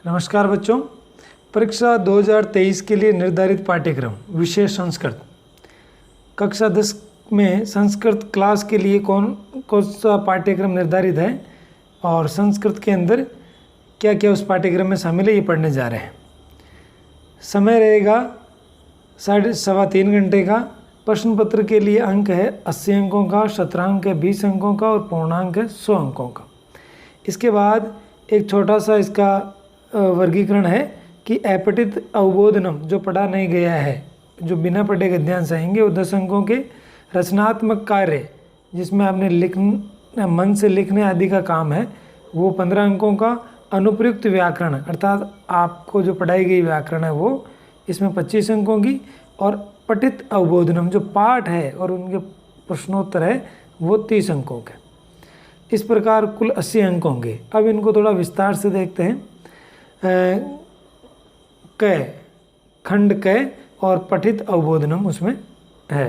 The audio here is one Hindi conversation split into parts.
नमस्कार बच्चों, परीक्षा 2023 के लिए निर्धारित पाठ्यक्रम विषय संस्कृत कक्षा 10 में संस्कृत क्लास के लिए कौन सा पाठ्यक्रम निर्धारित है और संस्कृत के अंदर क्या क्या उस पाठ्यक्रम में शामिल है ये पढ़ने जा रहे हैं। समय रहेगा 3.5 घंटे का। प्रश्न पत्र के लिए अंक है 80 अंकों का, शतरांक है 20 अंकों का और पूर्णांक है 100 अंकों का। इसके बाद एक छोटा सा इसका वर्गीकरण है कि अपठित अवबोधनम जो पढ़ा नहीं गया है, जो बिना पढ़े गद्यांश आएंगे वो 10 अंकों के। रचनात्मक कार्य जिसमें आपने मन से लिखने आदि का काम है वो 15 अंकों का। अनुप्रयुक्त व्याकरण अर्थात आपको जो पढ़ाई गई व्याकरण है वो इसमें 25 अंकों की। और पठित अवबोधनम जो पाठ है और उनके प्रश्नोत्तर है वो 30 अंकों के। इस प्रकार कुल 80 अंक होंगे। अब इनको थोड़ा विस्तार से देखते हैं। क खंड क और पठित अवबोधनम उसमें है।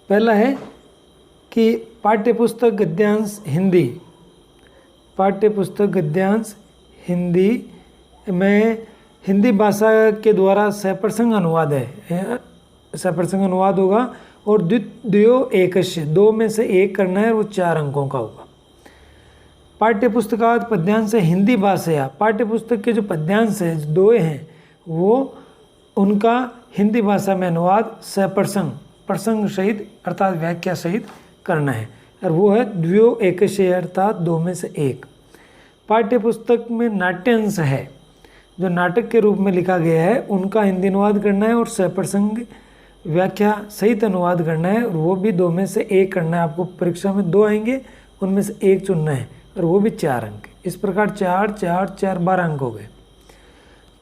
पहला है कि पाठ्यपुस्तक गद्यांश हिंदी। पाठ्यपुस्तक गद्यांश हिंदी में हिंदी भाषा के द्वारा सप्रसंग अनुवाद है। सप्रसंग अनुवाद होगा और द्वितीयो एकस्य 2 में से 1 करना है, वो 4 अंकों का होगा। पाठ्यपुस्तकाद पद्यांश हिंदी भाषा, पाठ्यपुस्तक के जो पद्यांश है 2 हैं वो उनका हिंदी भाषा में अनुवाद सप्रसंग प्रसंग सहित अर्थात व्याख्या सहित करना है और वो है द्वियो एकस्य अर्थात 2 में से 1। पाठ्यपुस्तक में नाट्यांश है जो नाटक के रूप में लिखा गया है उनका हिंदी अनुवाद करना है और सप्रसंग व्याख्या सहित अनुवाद करना है और वो भी 2 में से 1 करना है। आपको परीक्षा में 2 आएंगे, उनमें से 1 चुनना है और वो भी 4 अंक। इस प्रकार 4, 4, 4, 12 अंक हो गए।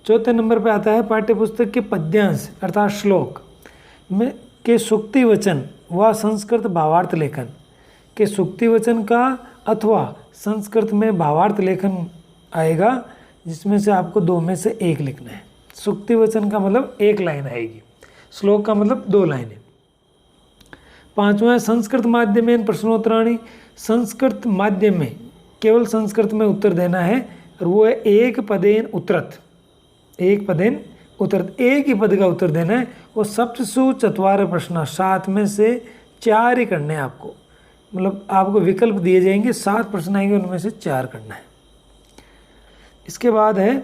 चौथे नंबर पे आता है पाठ्यपुस्तक के पद्यांश अर्थात श्लोक में के सूक्ति वचन व संस्कृत भावार्थ लेखन के सूक्ति वचन का अथवा संस्कृत में भावार्थ लेखन आएगा, जिसमें से आपको 2 में से 1 लिखना है। सूक्ति वचन का मतलब 1 लाइन आएगी, श्लोक का मतलब 2 लाइनें। 5वां है संस्कृत माध्यमेन प्रश्नोत्तराणि। संस्कृत माध्यम में केवल संस्कृत में उत्तर देना है और वो है एक पदेन उत्तरत। एक पदेन उत्तरत, एक ही पद का उत्तर देना है। वो सप्तसु चत्वार प्रश्न 7 में से 4 ही करने हैं आपको, मतलब आपको विकल्प दिए जाएंगे, 7 प्रश्न आएंगे उनमें से 4 करना है। इसके बाद है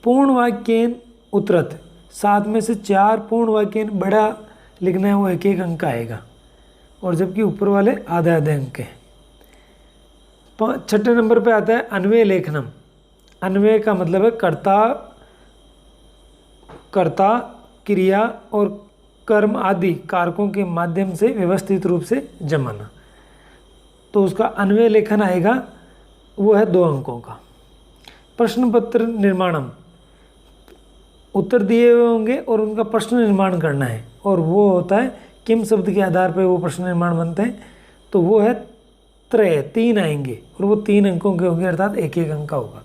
पूर्ण वाक्यन उत्तरत, 7 में से 4 पूर्ण वाक्यन बड़ा लिखना है, वो 1-1 अंक आएगा और जबकि ऊपर वाले आधे अंक हैं। 6ठे नंबर पे आता है अन्वय लेखनम। अन्वय का मतलब है कर्ता क्रिया और कर्म आदि कारकों के माध्यम से व्यवस्थित रूप से जमाना, तो उसका अन्वय लेखन आएगा, वो है 2 अंकों का। प्रश्न पत्र निर्माणम, उत्तर दिए हुए होंगे और उनका प्रश्न निर्माण करना है और वो होता है किम शब्द के आधार पर वो प्रश्न निर्माण बनते हैं, तो वो है 3 आएंगे और वो 3 अंकों के होंगे अर्थात 1-1 अंक का होगा।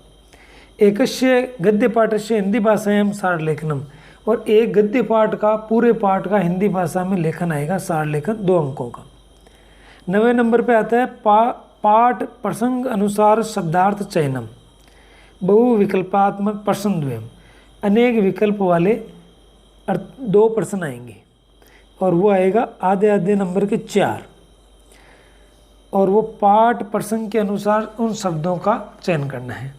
एकस्य गद्य पाठस्य हिंदी भाषायां सार लेखनम, और एक गद्य पाठ का पूरे पाठ का हिंदी भाषा में लेखन आएगा, सार लेखन 2 अंकों का। 9वें नंबर पे आता है पाठ प्रसंग अनुसार शब्दार्थ चयनम। बहुविकल्पात्मक प्रश्न द्वयम, अनेक विकल्प वाले 2 प्रश्न आएंगे और वो आएगा आधे नंबर के 4 और वो पाठ प्रसंग के अनुसार उन शब्दों का चयन करना है।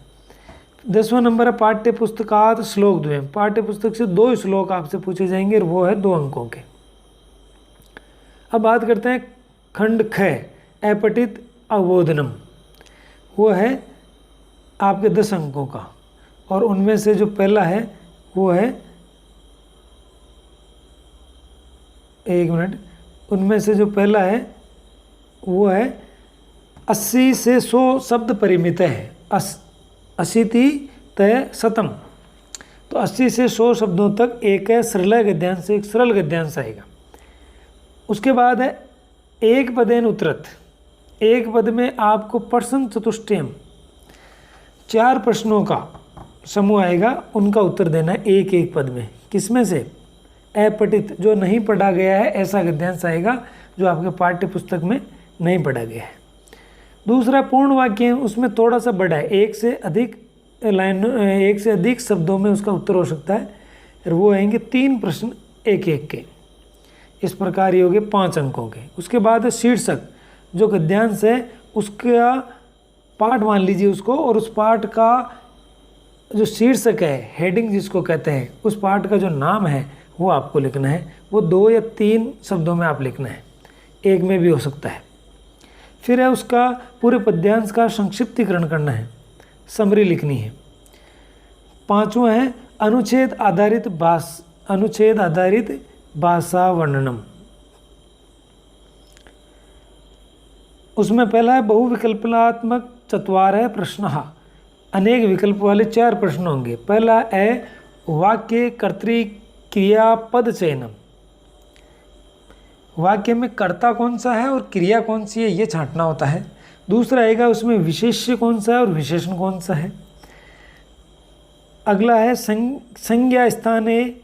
10वां नंबर है पाठ्य पुस्तकात श्लोक द्वयम। पाठ्य पुस्तक से 2 श्लोक आपसे पूछे जाएंगे और वो है 2 अंकों के। अब बात करते हैं खंड ख अपठित अवबोधनम, वो है आपके 10 अंकों का और उनमें से जो पहला है वो है, उनमें से जो पहला है वो है 80 से 100 शब्द परिमित है। 80 तय शतम, तो 80 से 100 शब्दों तक एक है सरल गद्यांश, एक सरल गद्यांश आएगा। उसके बाद है एक पदेन उत्तरत। एक पद में आपको प्रश्न चतुष्टयम 4 प्रश्नों का समूह आएगा, उनका उत्तर देना है 1-1 पद में। किसमें से? अपठित, जो नहीं पढ़ा गया है ऐसा गद्यांश आएगा जो आपके पाठ्य पुस्तक में नहीं पढ़ा गया है। दूसरा पूर्ण वाक्य है, उसमें थोड़ा सा बड़ा है, 1 से अधिक लाइन एक से अधिक शब्दों में उसका उत्तर हो सकता है, और वो आएंगे 3 प्रश्न एक एक के। इस प्रकार ये हो गए 5 अंकों के। उसके बाद है शीर्षक, जो गद्यांश है उसका पाठ मान लीजिए उसको, और उस पाठ का जो शीर्षक है, हेडिंग जिसको कहते हैं, उस पाठ का जो नाम है वो आपको लिखना है। वो 2 या 3 शब्दों में आप लिखना है, एक में भी हो सकता है। फिर है उसका पूरे पद्यांश का संक्षिप्तीकरण करना है, समरी लिखनी है। 5वां है अनुच्छेद आधारित भाषा वर्णनम। उसमें पहला है बहुविकल्पात्मक चत्वार है प्रश्न, अनेक विकल्प वाले 4 प्रश्न होंगे। पहला है वाक्य कर्तृ क्रिया पद चयनम, वाक्य में कर्ता कौन सा है और क्रिया कौन सी है ये छांटना होता है। दूसरा आएगा उसमें विशेष्य कौन सा है और विशेषण कौन सा है। अगला है संज्ञा स्थाने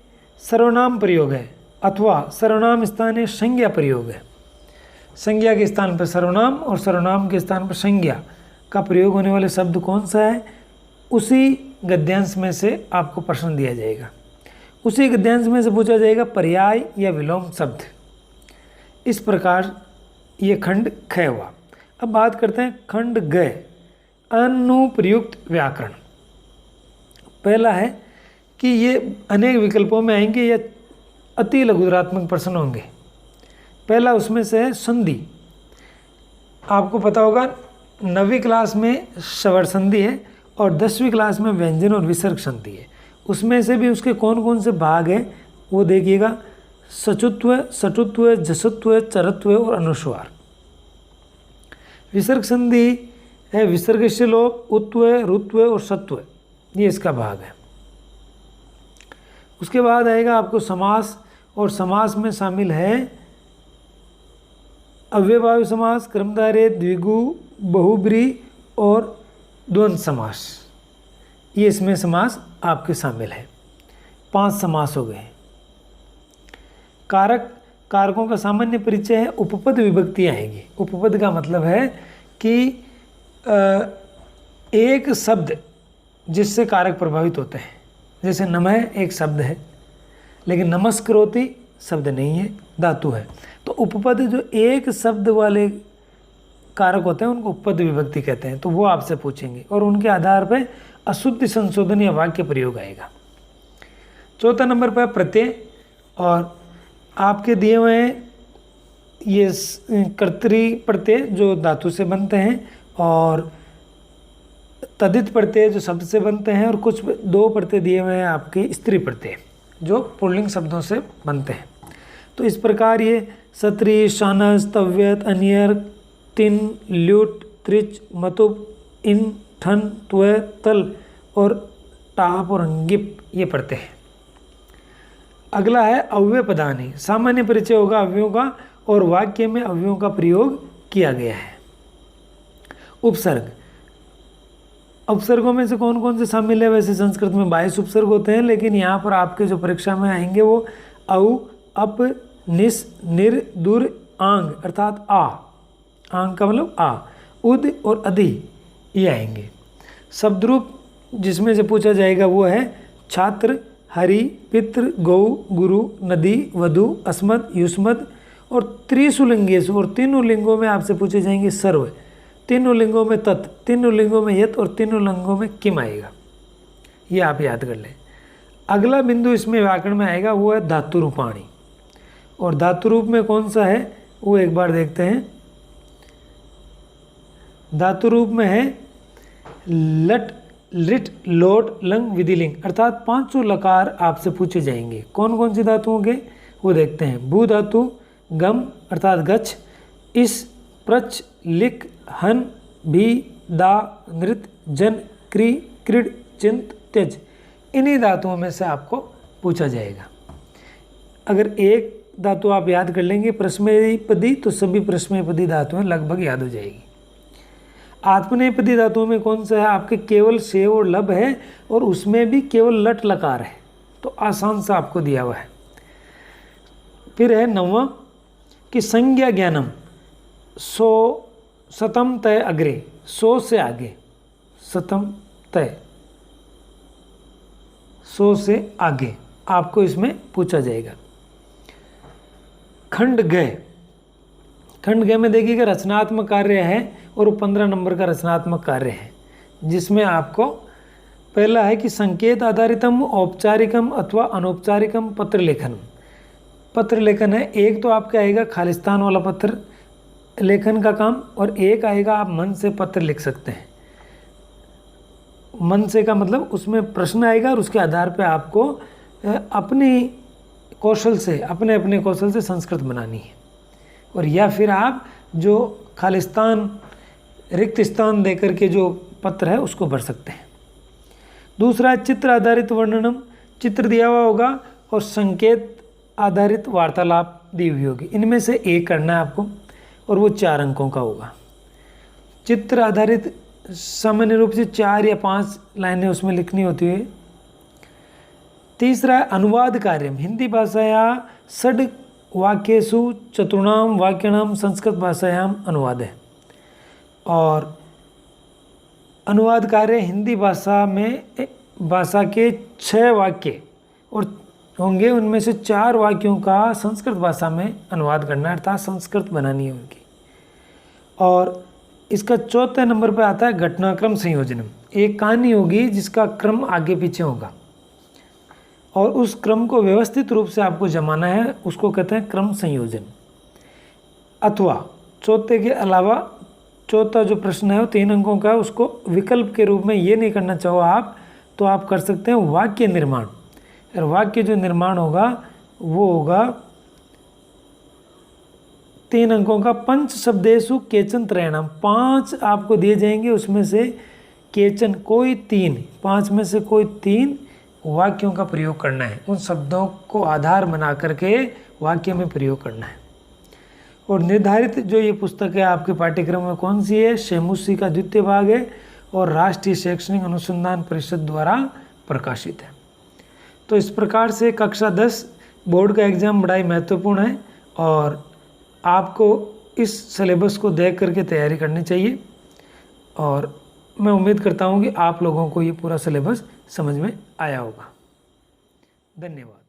सर्वनाम प्रयोग है अथवा सर्वनाम स्थाने संज्ञा प्रयोग है। संज्ञा के स्थान पर सर्वनाम और सर्वनाम के स्थान पर संज्ञा का प्रयोग होने वाले शब्द कौन सा है, उसी गद्यांश में से आपको प्रश्न दिया जाएगा। उसी गद्यांश में से पूछा जाएगा पर्याय या विलोम शब्द। इस प्रकार ये खंड ख हुआ। अब बात करते हैं खंड ग, अनुप्रयुक्त व्याकरण। पहला है कि ये अनेक विकल्पों में आएंगे या अति लघुतरात्मक प्रश्न होंगे। पहला उसमें से है संधि। आपको पता होगा 9वीं क्लास में स्वर संधि है और 10वीं क्लास में व्यंजन और विसर्ग संधि है। उसमें से भी उसके कौन कौन से भाग हैं वो देखिएगा, सचुत्व, सटुत्व, जसत्व, चरत्व और अनुस्वार। विसर्ग संधि है विसर्ग से लोप, उत्व, रुत्व और सत्व, ये इसका भाग है। उसके बाद आएगा आपको समास, और समास में शामिल है अव्ययभावी समास, क्रमधारय, द्विगु, बहुब्री और द्वंद्व समास। ये इसमें समास आपके शामिल है। 5 समास हो गए। कारक, कारकों का सामान्य परिचय है। उपपद विभक्ति आएगी। उपपद का मतलब है कि एक शब्द जिससे कारक प्रभावित होते हैं। जैसे नमः एक शब्द है, लेकिन नमस्करोति शब्द नहीं है, धातु है। तो उपपद जो एक शब्द वाले कारक होते हैं उनको उपपद विभक्ति कहते हैं। तो वो आपसे पूछेंगे और उनके आधार पर अशुद्धि संशोधन या वाक्य प्रयोग आएगा। 4था नंबर पर प्रत्यय, और आपके दिए हुए हैं ये कर्तरी प्रत्यय जो धातु से बनते हैं, और तदित प्रत्यय जो शब्द से बनते हैं, और कुछ 2 प्रत्यय दिए हुए हैं आपके स्त्री प्रत्यय जो पुल्लिंग शब्दों से बनते हैं। तो इस प्रकार ये सत्री, शानस, तव्यत, अनियर, तिन, ल्यूट, त्रिच, मतुप, इन, ठन, त्व, तल और टाप और अंगिप ये पढ़ते हैं। अगला है अव्यय पदानी। सामान्य परिचय होगा अव्ययों का, और वाक्य में अव्ययों का प्रयोग किया गया है। उपसर्ग, उपसर्गों में से कौन कौन से शामिल है? वैसे संस्कृत में 22 उपसर्ग होते हैं, लेकिन यहाँ पर आपके जो परीक्षा में आएंगे वो औ, अप, निस, निर, दुर, आंग अर्थात आ, आंग का मतलब आ, उद और अधि ये आएंगे। शब्द रूप जिसमें से पूछा जाएगा वो है छात्र, हरि, पितृ, गौ, गुरु, नदी, वधु, अस्मद, युष्मद और त्रिशुलिंगेश, और तीनों लिंगों में आपसे पूछे जाएंगे सर्व, तीनों लिंगों में तत्, तीनों लिंगों में यत और तीनों लिंगों में किम आएगा। ये आप याद कर लें। अगला बिंदु इसमें व्याकरण में आएगा वो है धातु रूपाणी, और धातु रूप में कौन सा है वो एक बार देखते हैं। धातु रूप में है लट, लिट, लोट, लंग, विधिलिंग अर्थात 5 लकार आपसे पूछे जाएंगे। कौन कौन सी धातुओं के वो देखते हैं। भू धातु, गम अर्थात गच्छ, इस, प्रच, लिक, हन, भी, दा, नृत, जन, क्री, क्रीड, चिंत, त्यज, इन्हीं धातुओं में से आपको पूछा जाएगा। अगर एक धातु आप याद कर लेंगे प्रश्मेयपदी तो सभी प्रश्मेयपदी धातुएं लगभग याद हो जाएगी। आत्मनेपदी धातुओं में कौन सा है आपके? केवल शेव और लब है, और उसमें भी केवल लट लकार है, तो आसान सा आपको दिया हुआ है। फिर है 9वां कि संज्ञा ज्ञानम, सो, सतम, तय, अग्रे, सो से आगे, सतम, तय 100 से आगे आपको इसमें पूछा जाएगा। खंड ग में देखिएगा रचनात्मक कार्य है और 15 नंबर का रचनात्मक कार्य है, जिसमें आपको पहला है कि संकेत आधारितम औपचारिकम अथवा अनौपचारिकम पत्र लेखन। पत्र लेखन है, एक तो आपका आएगा खालिस्तान वाला पत्र लेखन का काम, और एक आएगा आप मन से पत्र लिख सकते हैं। मन से का मतलब उसमें प्रश्न आएगा और उसके आधार पे आपको अपने कौशल से संस्कृत बनानी है, और या फिर आप जो खालिस्तान रिक्त स्थान देकर के जो पत्र है उसको भर सकते हैं। दूसरा है चित्र आधारित वर्णनम, चित्र दिया हुआ होगा और संकेत आधारित वार्तालाप दी हुई होगी, इनमें से एक करना है आपको और वो 4 अंकों का होगा। चित्र आधारित सामान्य रूप से 4 या 5 लाइनें उसमें लिखनी होती है। तीसरा है अनुवाद कार्य, हिंदी भाषाया षड् वाक्येषु चतुर्णाम वाक्यानाम संस्कृत भाषायाम अनुवाद है, और अनुवाद कार्य हिंदी भाषा के 6 वाक्य और होंगे, उनमें से 4 वाक्यों का संस्कृत भाषा में अनुवाद करना है, अर्थात संस्कृत बनानी है उनकी। और इसका 4थे नंबर पे आता है घटनाक्रम संयोजनम, एक कहानी होगी जिसका क्रम आगे पीछे होगा और उस क्रम को व्यवस्थित रूप से आपको जमाना है, उसको कहते हैं क्रम संयोजन। अथवा चौथे के अलावा चौथा जो प्रश्न है वो 3 अंकों का, उसको विकल्प के रूप में ये नहीं करना चाहो आप तो आप कर सकते हैं वाक्य निर्माण, और वाक्य जो निर्माण होगा वो होगा 3 अंकों का। पंच शब्देषु केचन त्रयणाम, 5 आपको दिए जाएंगे, उसमें से केचन कोई 3, 5 में से कोई 3 वाक्यों का प्रयोग करना है, उन शब्दों को आधार बना करके वाक्य में प्रयोग करना है। और निर्धारित जो ये पुस्तक है आपके पाठ्यक्रम में कौन सी है, शेमुसी का 2य भाग है और राष्ट्रीय शैक्षणिक अनुसंधान परिषद द्वारा प्रकाशित है। तो इस प्रकार से कक्षा 10 बोर्ड का एग्ज़ाम बड़ा ही महत्वपूर्ण है और आपको इस सिलेबस को देख करके तैयारी करनी चाहिए, और मैं उम्मीद करता हूँ कि आप लोगों को ये पूरा सिलेबस समझ में आया होगा। धन्यवाद।